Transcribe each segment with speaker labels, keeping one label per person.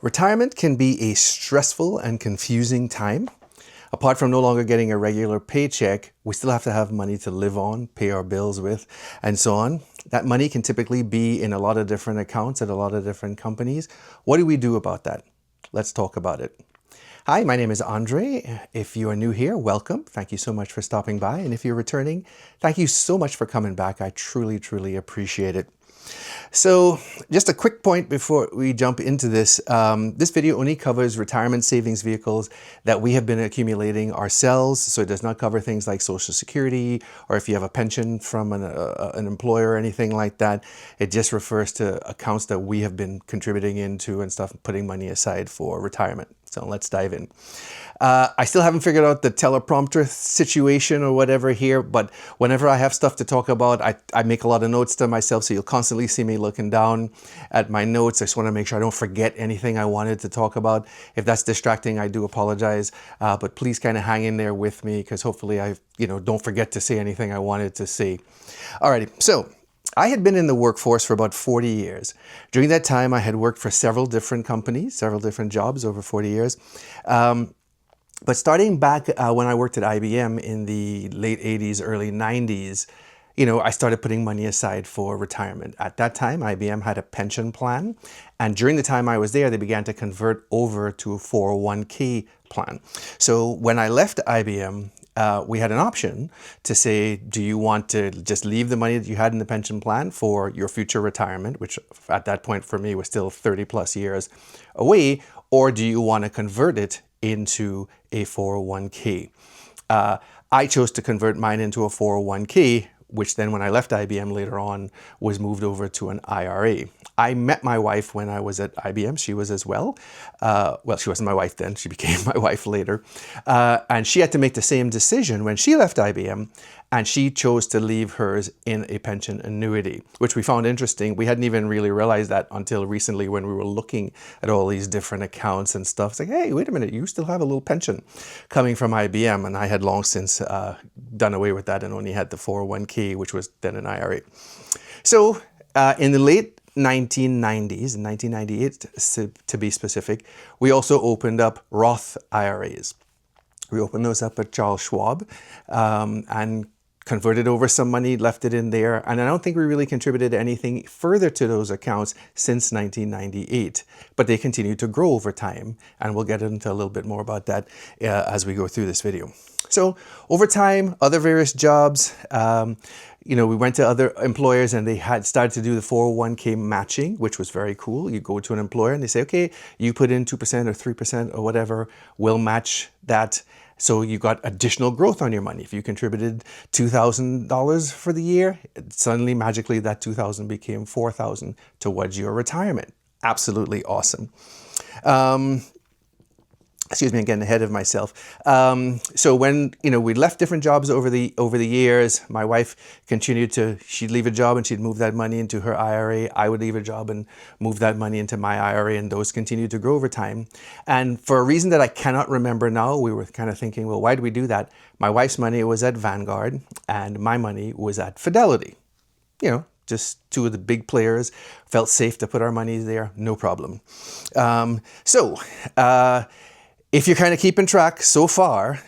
Speaker 1: Retirement can be a stressful and confusing time. Apart from no longer getting a regular paycheck, we still have to have money to live on, pay our bills with, and so on. That money can typically be in a lot of different accounts at a lot of different companies. What do we do about that? Let's talk about it. Hi, my name is Andre. If you are new here, welcome. Thank you so much for stopping by. And if you're returning, thank you so much for coming back. I truly, truly appreciate it. So just a quick point before we jump into this. This video only covers retirement savings vehicles that we have been accumulating ourselves. So it does not cover things like Social Security or if you have a pension from an employer or anything like that. It just refers to accounts that we have been contributing into and stuff, putting money aside for retirement. So let's dive in. I still haven't figured out the teleprompter situation or whatever here, but whenever I have stuff to talk about, I make a lot of notes to myself, so you'll constantly see me looking down at my notes. I just want to make sure I don't forget anything I wanted to talk about. If that's distracting, I do apologize, but please kind of hang in there with me because hopefully I don't forget to say anything I wanted to say. Alrighty, so I had been in the workforce for about 40 years. During that time, I had worked for several different companies, several different jobs over 40 years. But starting back when I worked at IBM in the late 80s, early 90s, I started putting money aside for retirement. At that time, IBM had a pension plan. And during the time I was there, they began to convert over to a 401k plan. So when I left IBM, we had an option to say, do you want to just leave the money that you had in the pension plan for your future retirement, which at that point for me was still 30 plus years away, or do you want to convert it into a 401k? I chose to convert mine into a 401k, which then when I left IBM later on was moved over to an IRA. I met my wife when I was at IBM. She was as well. Well, she wasn't my wife then. She became my wife later. And she had to make the same decision when she left IBM, and she chose to leave hers in a pension annuity, which we found interesting. We hadn't even really realized that until recently when we were looking at all these different accounts and stuff. It's like, hey, wait a minute, you still have a little pension coming from IBM. And I had long since done away with that and only had the 401k, which was then an IRA. So in the late 1990s, in 1998 to be specific, we also opened up Roth IRAs. We opened those up at Charles Schwab and converted over some money, left it in there. And I don't think we really contributed anything further to those accounts since 1998, but they continue to grow over time. And we'll get into a little bit more about that as we go through this video. So over time, other various jobs, we went to other employers and they had started to do the 401k matching, which was very cool. You go to an employer and they say, okay, you put in 2% or 3% or whatever, we'll match that. So you got additional growth on your money. If you contributed $2,000 for the year, suddenly magically that $2,000 became $4,000 towards your retirement. Absolutely awesome. Excuse me, I'm getting ahead of myself. So when we left different jobs over the years, my wife continued she'd leave a job and she'd move that money into her IRA. I would leave a job and move that money into my IRA, and those continued to grow over time. And for a reason that I cannot remember now, we were kind of thinking, well, why did we do that? My wife's money was at Vanguard and my money was at Fidelity. Just two of the big players. Felt safe to put our money there, no problem. If you're kind of keeping track so far,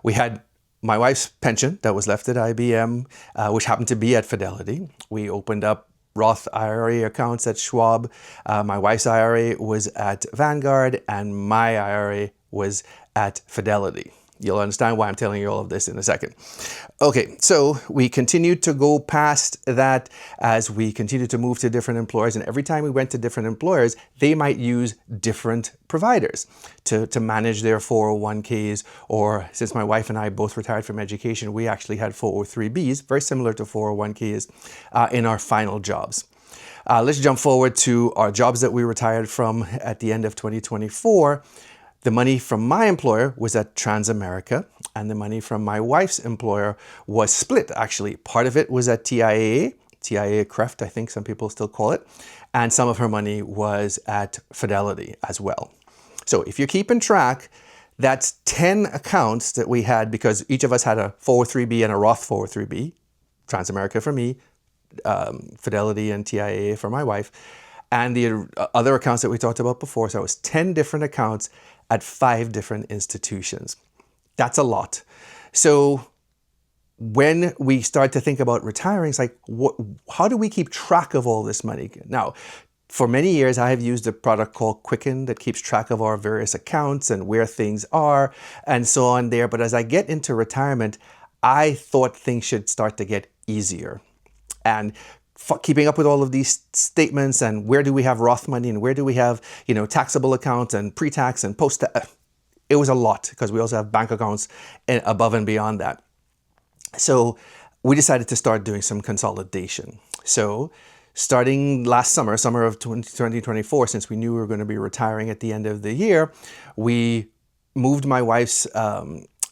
Speaker 1: we had my wife's pension that was left at IBM, which happened to be at Fidelity. We opened up Roth IRA accounts at Schwab. My wife's IRA was at Vanguard, and my IRA was at Fidelity. You'll understand why I'm telling you all of this in a second. Okay, so we continued to go past that as we continued to move to different employers. And every time we went to different employers, they might use different providers to manage their 401ks. Or since my wife and I both retired from education, we actually had 403bs, very similar to 401ks, in our final jobs. Let's jump forward to our jobs that we retired from at the end of 2024. The money from my employer was at Transamerica, and the money from my wife's employer was split, actually. Part of it was at TIAA, CREFT, I think some people still call it, and some of her money was at Fidelity as well. So if you're keeping track, that's 10 accounts that we had because each of us had a 403b and a Roth 403b, Transamerica for me, Fidelity and TIAA for my wife. and the other accounts that we talked about before. So it was 10 different accounts at 5 different institutions. That's a lot. So when we start to think about retiring, it's like, how do we keep track of all this money? Now, for many years, I have used a product called Quicken that keeps track of our various accounts and where things are and so on there. But as I get into retirement, I thought things should start to get easier. And keeping up with all of these statements and where do we have Roth money and where do we have, taxable accounts and pre-tax and post-tax, it was a lot because we also have bank accounts above and beyond that. So we decided to start doing some consolidation. So starting last summer of 2024, since we knew we were going to be retiring at the end of the year, we moved my wife's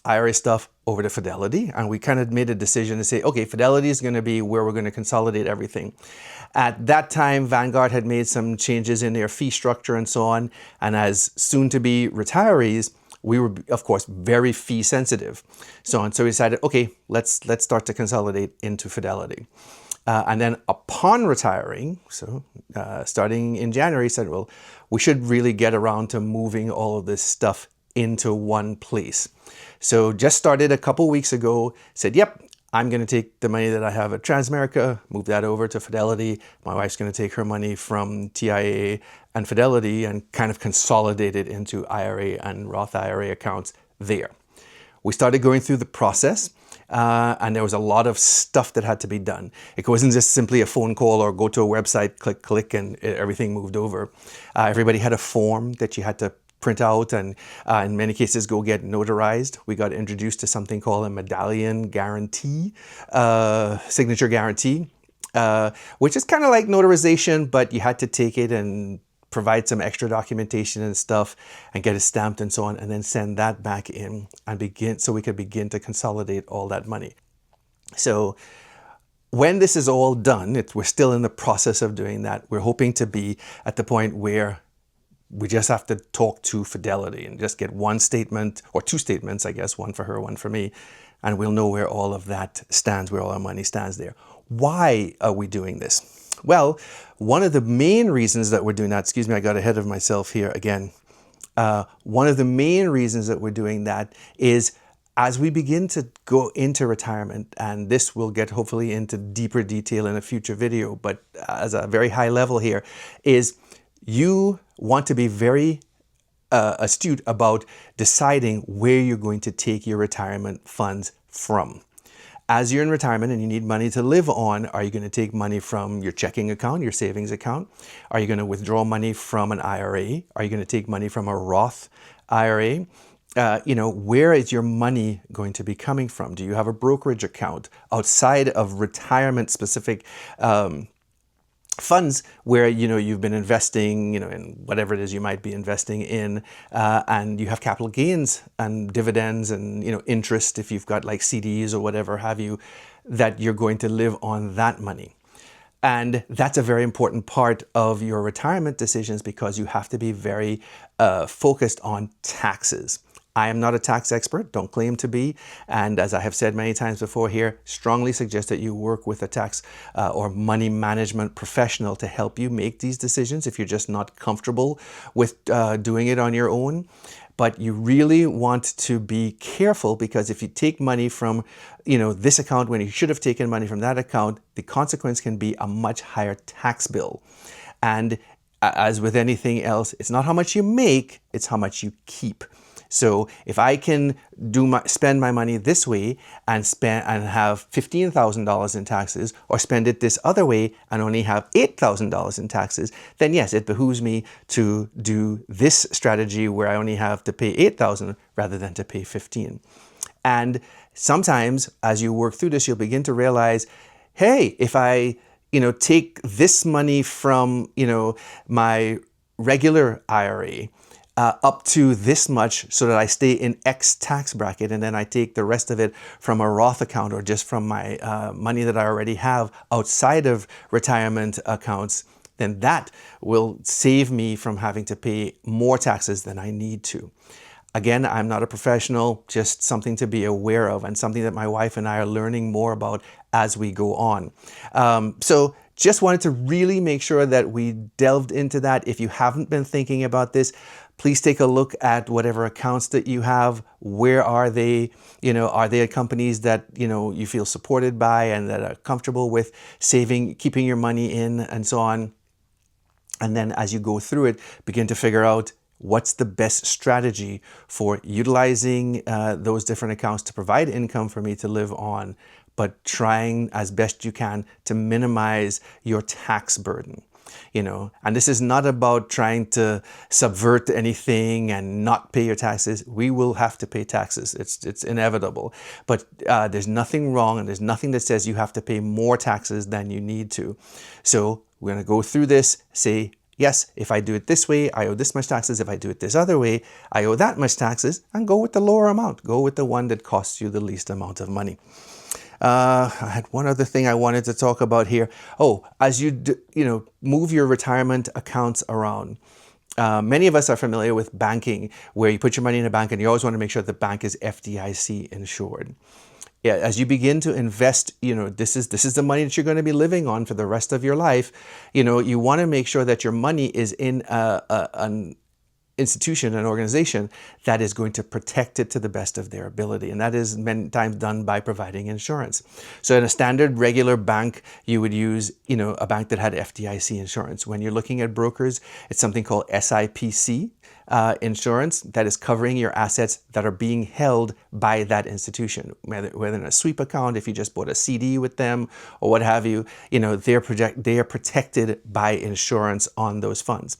Speaker 1: IRA stuff over to Fidelity, and we kind of made a decision to say, okay, Fidelity is going to be where we're going to consolidate everything. At that time, Vanguard had made some changes in their fee structure and so on, and as soon-to-be retirees, we were, of course, very fee sensitive. So we decided, okay, let's start to consolidate into Fidelity. And then upon retiring, starting in January, said, well, we should really get around to moving all of this stuff into one place. So just started a couple weeks ago, said, yep, I'm going to take the money that I have at Transamerica, move that over to Fidelity. My wife's going to take her money from TIAA and Fidelity and kind of consolidate it into IRA and Roth IRA accounts there. We started going through the process. And there was a lot of stuff that had to be done. It wasn't just simply a phone call or go to a website, click, and everything moved over. Everybody had a form that you had to print out and in many cases go get notarized. We got introduced to something called a medallion guarantee, signature guarantee, which is kind of like notarization, but you had to take it and provide some extra documentation and stuff and get it stamped and so on, and then send that back in and so we could begin to consolidate all that money. So when this is all done, we're still in the process of doing that. We're hoping to be at the point where we just have to talk to Fidelity and just get one statement or two statements, I guess, one for her, one for me, and we'll know where all of that stands, where all our money stands there. Why are we doing this? Well, one of the main reasons that we're doing that, excuse me, I got ahead of myself here again. One of the main reasons that we're doing that is as we begin to go into retirement, and this will get hopefully into deeper detail in a future video, but as a very high level here, is you want to be very astute about deciding where you're going to take your retirement funds from. As you're in retirement and you need money to live on, are you going to take money from your checking account, your savings account? Are you going to withdraw money from an IRA? Are you going to take money from a Roth IRA? Where is your money going to be coming from? Do you have a brokerage account outside of retirement specific funds where you've been investing in whatever it is you might be investing in, and you have capital gains and dividends and interest if you've got like CDs or whatever have you, that you're going to live on that money. And that's a very important part of your retirement decisions because you have to be very focused on taxes. I am not a tax expert, don't claim to be, and as I have said many times before here, strongly suggest that you work with a tax or money management professional to help you make these decisions if you're just not comfortable with doing it on your own. But you really want to be careful because if you take money from this account when you should have taken money from that account, the consequence can be a much higher tax bill. And as with anything else, it's not how much you make, it's how much you keep. So if I can spend my money this way and have $15,000 in taxes, or spend it this other way and only have $8,000 in taxes, then yes, it behooves me to do this strategy where I only have to pay $8,000 rather than to pay $15,000. And sometimes as you work through this, you'll begin to realize, hey, if I take this money from my regular IRA up to this much so that I stay in X tax bracket, and then I take the rest of it from a Roth account or just from my money that I already have outside of retirement accounts, then that will save me from having to pay more taxes than I need to. Again, I'm not a professional, just something to be aware of and something that my wife and I are learning more about as we go on. So just wanted to really make sure that we delved into that. If you haven't been thinking about this, please take a look at whatever accounts that you have. Where are they? Are they at companies that, you feel supported by and that are comfortable with saving, keeping your money in, and so on. And then as you go through it, begin to figure out what's the best strategy for utilizing those different accounts to provide income for me to live on, but trying as best you can to minimize your tax burden. And this is not about trying to subvert anything and not pay your taxes. We will have to pay taxes. It's inevitable. But there's nothing wrong, and there's nothing that says you have to pay more taxes than you need to. So we're going to go through this, say, yes, if I do it this way, I owe this much taxes. If I do it this other way, I owe that much taxes, and go with the lower amount. Go with the one that costs you the least amount of money. I had one other thing I wanted to talk about here. Oh, as you move your retirement accounts around, many of us are familiar with banking, where you put your money in a bank and you always want to make sure the bank is FDIC insured. Yeah, as you begin to invest, this is the money that you're going to be living on for the rest of your life. You want to make sure that your money is in an institution, an organization that is going to protect it to the best of their ability. And that is many times done by providing insurance. So in a standard regular bank, you would use, a bank that had FDIC insurance. When you're looking at brokers, it's something called SIPC insurance that is covering your assets that are being held by that institution, whether in a sweep account, if you just bought a CD with them or what have you, they are protected by insurance on those funds.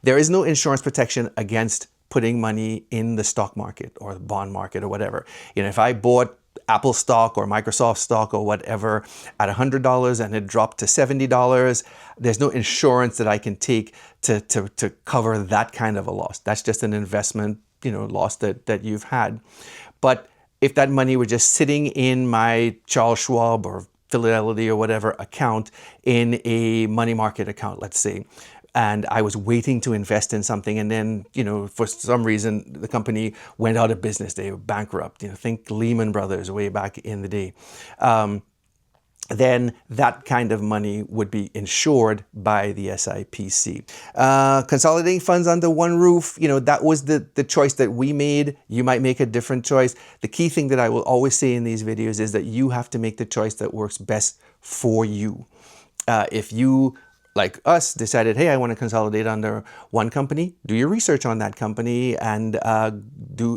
Speaker 1: There is no insurance protection against putting money in the stock market or the bond market or whatever. If I bought Apple stock or Microsoft stock or whatever at $100 and it dropped to $70, there's no insurance that I can take to cover that kind of a loss. That's just an investment, loss that you've had. But if that money were just sitting in my Charles Schwab or Fidelity or whatever account in a money market account, let's say, and I was waiting to invest in something, and then, for some reason, the company went out of business. They were bankrupt. Think Lehman Brothers way back in the day. Then that kind of money would be insured by the SIPC. Consolidating funds under one roof, that was the choice that we made. You might make a different choice. The key thing that I will always say in these videos is that you have to make the choice that works best for you. If you, like us, decided, hey, I want to consolidate under one company, do your research on that company and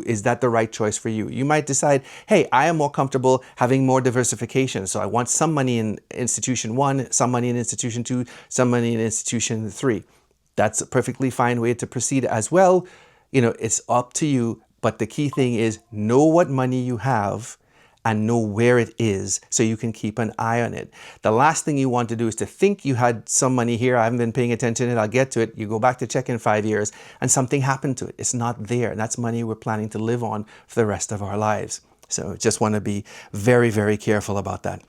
Speaker 1: is that the right choice for you? You might decide, hey, I am more comfortable having more diversification. So I want some money in institution 1, some money in institution 2, some money in institution 3. That's a perfectly fine way to proceed as well. It's up to you. But the key thing is know what money you have and know where it is so you can keep an eye on it. The last thing you want to do is to think you had some money here, I haven't been paying attention to it, I'll get to it. You go back to check in 5 years and something happened to it. It's not there. And that's money we're planning to live on for the rest of our lives. So just want to be very, very careful about that.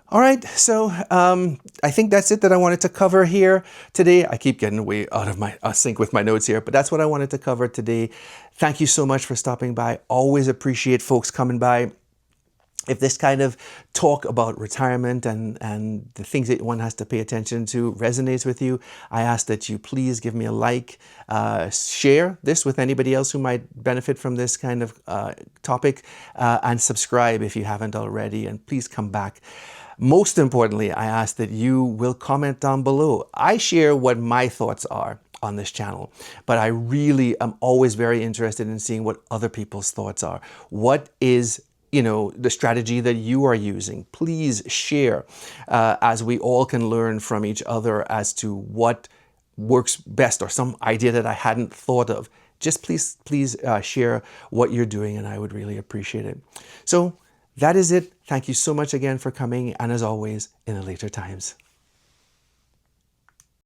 Speaker 1: All right, so I think that's it that I wanted to cover here today. I keep getting way out of my sync with my notes here, but that's what I wanted to cover today. Thank you so much for stopping by. Always appreciate folks coming by. If this kind of talk about retirement and the things that one has to pay attention to resonates with you, I ask that you please give me a like, share this with anybody else who might benefit from this kind of topic, and subscribe if you haven't already, and please come back. Most importantly, I ask that you will comment down below. I share what my thoughts are on this channel, but I really am always very interested in seeing what other people's thoughts are. What is the strategy that you are using? Please share as we all can learn from each other as to what works best, or some idea that I hadn't thought of. Just please share what you're doing, and I would really appreciate it. So that is it. Thank you so much again for coming, and as always, in the later times.